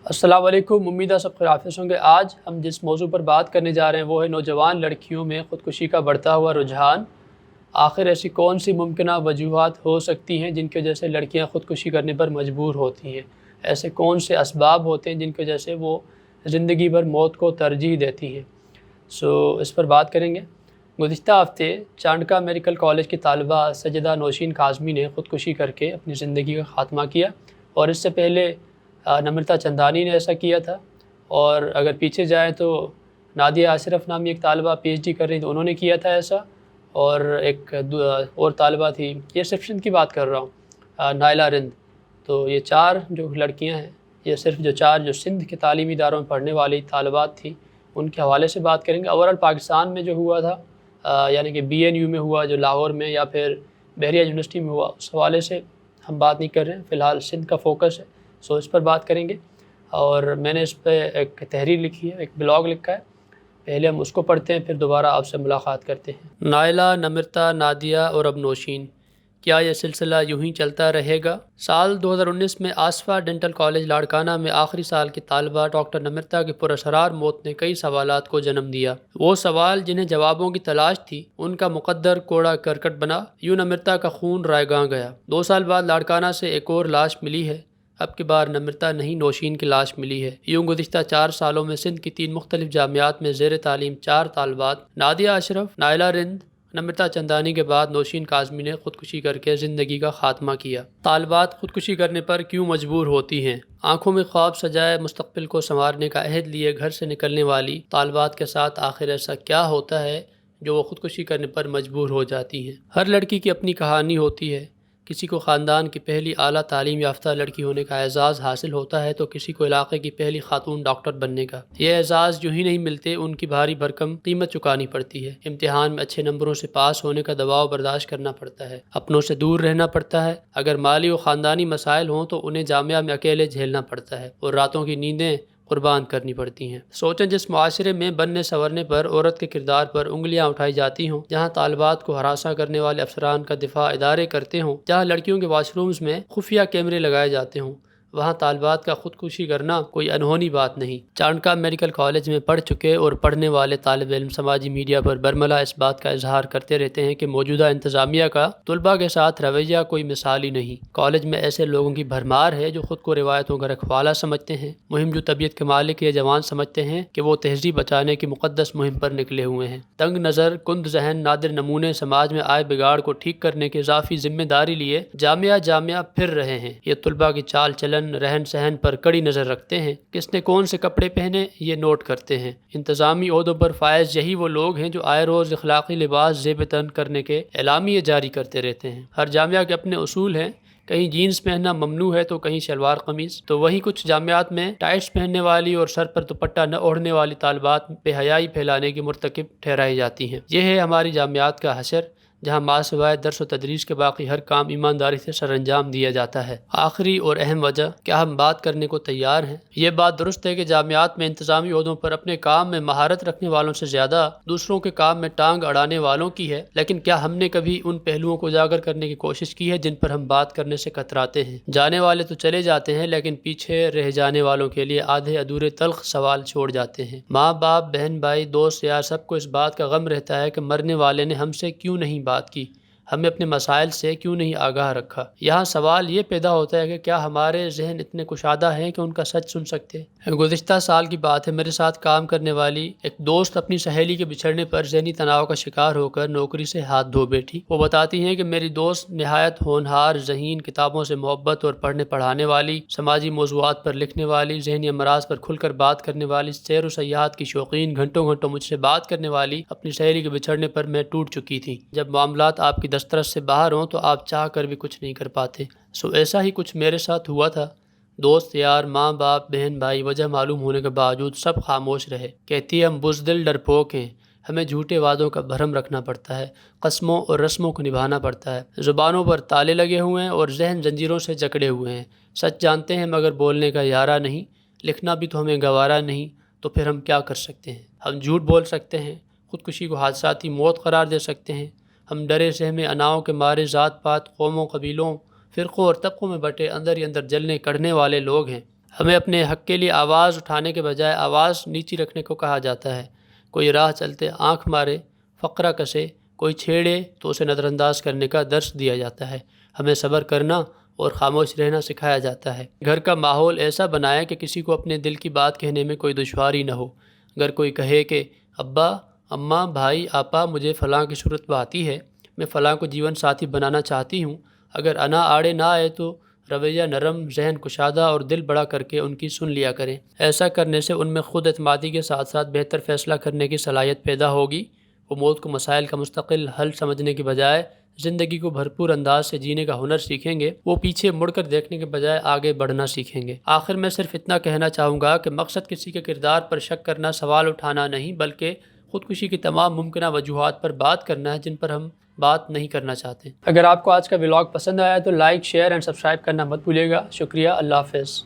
السلام علیکم، امید ہے سب خیریت ہوں گے۔ آج ہم جس موضوع پر بات کرنے جا رہے ہیں وہ ہے نوجوان لڑکیوں میں خودکشی کا بڑھتا ہوا رجحان۔ آخر ایسی کون سی ممکنہ وجوہات ہو سکتی ہیں جن کی وجہ سے لڑکیاں خودکشی کرنے پر مجبور ہوتی ہیں؟ ایسے کون سے اسباب ہوتے ہیں جن کی وجہ سے وہ زندگی بھر موت کو ترجیح دیتی ہیں؟ اس پر بات کریں گے۔ گزشتہ ہفتے چانڈکا میڈیکل کالج کی طالبہ سجدہ نوشین کاظمی نے خودکشی کر کے اپنی زندگی کا خاتمہ کیا، اور اس سے پہلے نمرتا چندانی نے ایسا کیا تھا، اور اگر پیچھے جائیں تو نادیہ اشرف نامی ایک طالبہ پی ایچ ڈی کر رہی تھی، انہوں نے کیا تھا ایسا، اور ایک اور طالبہ تھی، یہ صرف سندھ کی بات کر رہا ہوں، نائلہ رند۔ تو یہ چار جو لڑکیاں ہیں، یہ صرف جو سندھ کے تعلیمی اداروں میں پڑھنے والی طالبات تھیں، ان کے حوالے سے بات کریں گے۔ اوورآل پاکستان میں جو ہوا تھا، یعنی کہ بی این یو میں ہوا جو لاہور میں، یا پھر بحریہ یونیورسٹی میں ہوا، اس حوالے سے ہم بات نہیں کر رہے ہیں، فی الحال سندھ کا فوکس ہے، اس پر بات کریں گے۔ اور میں نے اس پہ ایک تحریر لکھی ہے، ایک بلاگ لکھا ہے، پہلے ہم اس کو پڑھتے ہیں، پھر دوبارہ آپ سے ملاقات کرتے ہیں۔ نائلہ، نمرتا، نادیہ اور اب نوشین، کیا یہ سلسلہ یوں ہی چلتا رہے گا؟ سال 2019 میں آصفہ ڈینٹل کالج لاڑکانہ میں آخری سال کی طالبہ ڈاکٹر نمرتا کی پراسرار موت نے کئی سوالات کو جنم دیا۔ وہ سوال جنہیں جوابوں کی تلاش تھی، ان کا مقدر کوڑا کرکٹ بنا۔ یوں نمرتا کا خون رائے گاں گیا۔ 2 سال بعد لاڑکانہ سے ایک اور لاش ملی ہے، اب کی بار نمرتا نہیں، نوشین کی لاش ملی ہے۔ یوں گزشتہ 4 سالوں میں سندھ کی 3 مختلف جامعات میں زیر تعلیم 4 طالبات نادیہ اشرف، نائلہ رند، نمرتا چندانی کے بعد نوشین کاظمی نے خودکشی کر کے زندگی کا خاتمہ کیا۔ طالبات خودکشی کرنے پر کیوں مجبور ہوتی ہیں؟ آنکھوں میں خواب سجائے مستقبل کو سنوارنے کا عہد لیے گھر سے نکلنے والی طالبات کے ساتھ آخر ایسا کیا ہوتا ہے جو وہ خودکشی کرنے پر مجبور ہو جاتی ہیں؟ ہر لڑکی کی اپنی کہانی ہوتی ہے۔ کسی کو خاندان کی پہلی اعلیٰ تعلیم یافتہ لڑکی ہونے کا اعزاز حاصل ہوتا ہے تو کسی کو علاقے کی پہلی خاتون ڈاکٹر بننے کا۔ یہ اعزاز یوں ہی نہیں ملتے، ان کی بھاری بھرکم قیمت چکانی پڑتی ہے۔ امتحان میں اچھے نمبروں سے پاس ہونے کا دباؤ برداشت کرنا پڑتا ہے، اپنوں سے دور رہنا پڑتا ہے، اگر مالی و خاندانی مسائل ہوں تو انہیں جامعہ میں اکیلے جھیلنا پڑتا ہے، اور راتوں کی نیندیں قربان کرنی پڑتی ہیں۔ سوچیں جس معاشرے میں بننے سنورنے پر عورت کے کردار پر انگلیاں اٹھائی جاتی ہوں، جہاں طالبات کو ہراساں کرنے والے افسران کا دفاع ادارے کرتے ہوں، جہاں لڑکیوں کے واش رومز میں خفیہ کیمرے لگائے جاتے ہوں، وہاں طالبات کا خودکشی کرنا کوئی انہونی بات نہیں۔ چانڈکا میڈیکل کالج میں پڑھ چکے اور پڑھنے والے طالب علم سماجی میڈیا پر برملا اس بات کا اظہار کرتے رہتے ہیں کہ موجودہ انتظامیہ کا طلباء کے ساتھ رویہ کوئی مثالی نہیں۔ کالج میں ایسے لوگوں کی بھرمار ہے جو خود کو روایتوں کا رکھوالا سمجھتے ہیں، مہم جو طبیعت کے مالک یہ جوان سمجھتے ہیں کہ وہ تہذیب بچانے کی مقدس مہم پر نکلے ہوئے ہیں۔ تنگ نظر، کند ذہن، نادر نمونے سماج میں آئے بگاڑ کو ٹھیک کرنے کی اضافی ذمہ داری لیے جامعہ پھر رہے ہیں۔ یہ طلباء کی چال چلن، رہن سہن پر کڑی نظر رکھتے ہیں، کس نے کون سے کپڑے پہنے یہ نوٹ کرتے ہیں۔ انتظامی عہدوں پر فائز یہی وہ لوگ ہیں جو آئے روز اخلاقی لباس زیب تن کرنے کے اعلامیے جاری کرتے رہتے ہیں۔ ہر جامعہ کے اپنے اصول ہیں، کہیں جینز پہننا ممنوع ہے تو کہیں شلوار قمیض، تو وہیں کچھ جامعات میں ٹائٹس پہننے والی اور سر پر دوپٹہ نہ اوڑھنے والی طالبات بے حیائی پھیلانے کی مرتکب ٹھہرائی جاتی ہیں۔ یہ ہے ہماری جامعات کا حشر، جہاں ماں سوائے درس و تدریس کے باقی ہر کام ایمانداری سے سر انجام دیا جاتا ہے۔ آخری اور اہم وجہ، کیا ہم بات کرنے کو تیار ہیں؟ یہ بات درست ہے کہ جامعات میں انتظامی عہدوں پر اپنے کام میں مہارت رکھنے والوں سے زیادہ دوسروں کے کام میں ٹانگ اڑانے والوں کی ہے، لیکن کیا ہم نے کبھی ان پہلوؤں کو اجاگر کرنے کی کوشش کی ہے جن پر ہم بات کرنے سے کتراتے ہیں؟ جانے والے تو چلے جاتے ہیں، لیکن پیچھے رہ جانے والوں کے لیے آدھے ادھورے تلخ سوال چھوڑ جاتے ہیں۔ ماں باپ، بہن بھائی، دوست یار، سب کو اس بات کا غم رہتا ہے کہ مرنے والے نے ہم سے کیوں نہیں بات کی، ہمیں اپنے مسائل سے کیوں نہیں آگاہ رکھا۔ یہاں سوال یہ پیدا ہوتا ہے کہ کیا ہمارے ذہن اتنے کشادہ ہیں کہ ان کا سچ سن سکتے ہیں؟ گزشتہ سال کی بات ہے، میرے ساتھ کام کرنے والی ایک دوست اپنی سہیلی کے بچھڑنے پر ذہنی تناؤ کا شکار ہو کر نوکری سے ہاتھ دھو بیٹھی۔ وہ بتاتی ہیں کہ میری دوست نہایت ہونہار، ذہین، کتابوں سے محبت اور پڑھنے پڑھانے والی، سماجی موضوعات پر لکھنے والی، ذہنی امراض پر کھل کر بات کرنے والی، سیر و سیاحت کی شوقین، گھنٹوں گھنٹوں مجھ سے بات کرنے والی اپنی سہیلی کے بچھڑنے پر میں ٹوٹ چکی تھی۔ جب معاملات آپ کی دسترس سے باہر ہوں تو آپ چاہ کر بھی کچھ نہیں کر پاتے۔ ایسا ہی کچھ میرے ساتھ ہوا تھا۔ دوست یار، ماں باپ، بہن بھائی، وجہ معلوم ہونے کے باوجود سب خاموش رہے۔ کہتی ہے ہم بزدل ڈرپوک ہیں، ہمیں جھوٹے وعدوں کا بھرم رکھنا پڑتا ہے، قسموں اور رسموں کو نبھانا پڑتا ہے، زبانوں پر تالے لگے ہوئے ہیں اور ذہن زنجیروں سے جکڑے ہوئے ہیں، سچ جانتے ہیں مگر بولنے کا یارہ نہیں، لکھنا بھی تو ہمیں گوارا نہیں، تو پھر ہم کیا کر سکتے ہیں؟ ہم جھوٹ بول سکتے ہیں، خودکشی کو حادثاتی موت قرار دے سکتے ہیں، ہم ڈرے سہمے اناؤں کے مارے ذات پات، قوموں، قبیلوں، فرقوں اور طبقوں میں بٹے اندر ہی اندر جلنے کڑھنے والے لوگ ہیں۔ ہمیں اپنے حق کے لیے آواز اٹھانے کے بجائے آواز نیچی رکھنے کو کہا جاتا ہے۔ کوئی راہ چلتے آنکھ مارے، فقرہ کسے، کوئی چھیڑے تو اسے نظر انداز کرنے کا درس دیا جاتا ہے۔ ہمیں صبر کرنا اور خاموش رہنا سکھایا جاتا ہے۔ گھر کا ماحول ایسا بنائیں کہ کسی کو اپنے دل کی بات کہنے میں کوئی دشواری نہ ہو۔ اگر کوئی کہے کہ ابا، اماں، بھائی، آپا، مجھے فلاں کی صورت آتی ہے، میں فلاں کو جیون ساتھی بنانا چاہتی ہوں، اگر انا آڑے نہ آئے تو رویہ نرم، ذہن کشادہ اور دل بڑا کر کے ان کی سن لیا کریں۔ ایسا کرنے سے ان میں خود اعتمادی کے ساتھ ساتھ بہتر فیصلہ کرنے کی صلاحیت پیدا ہوگی۔ وہ موت کو مسائل کا مستقل حل سمجھنے کی بجائے زندگی کو بھرپور انداز سے جینے کا ہنر سیکھیں گے۔ وہ پیچھے مڑ کر دیکھنے کے بجائے آگے بڑھنا سیکھیں گے۔ آخر میں صرف اتنا کہنا چاہوں گا کہ مقصد کسی کے کردار پر شک کرنا، سوال اٹھانا نہیں، بلکہ خودکشی کی تمام ممکنہ وجوہات پر بات کرنا ہے جن پر ہم بات نہیں کرنا چاہتے۔ اگر آپ کو آج کا ولاگ پسند آیا تو لائک، شیئر اینڈ سبسکرائب کرنا مت بھولیے گا۔ شکریہ، اللہ حافظ۔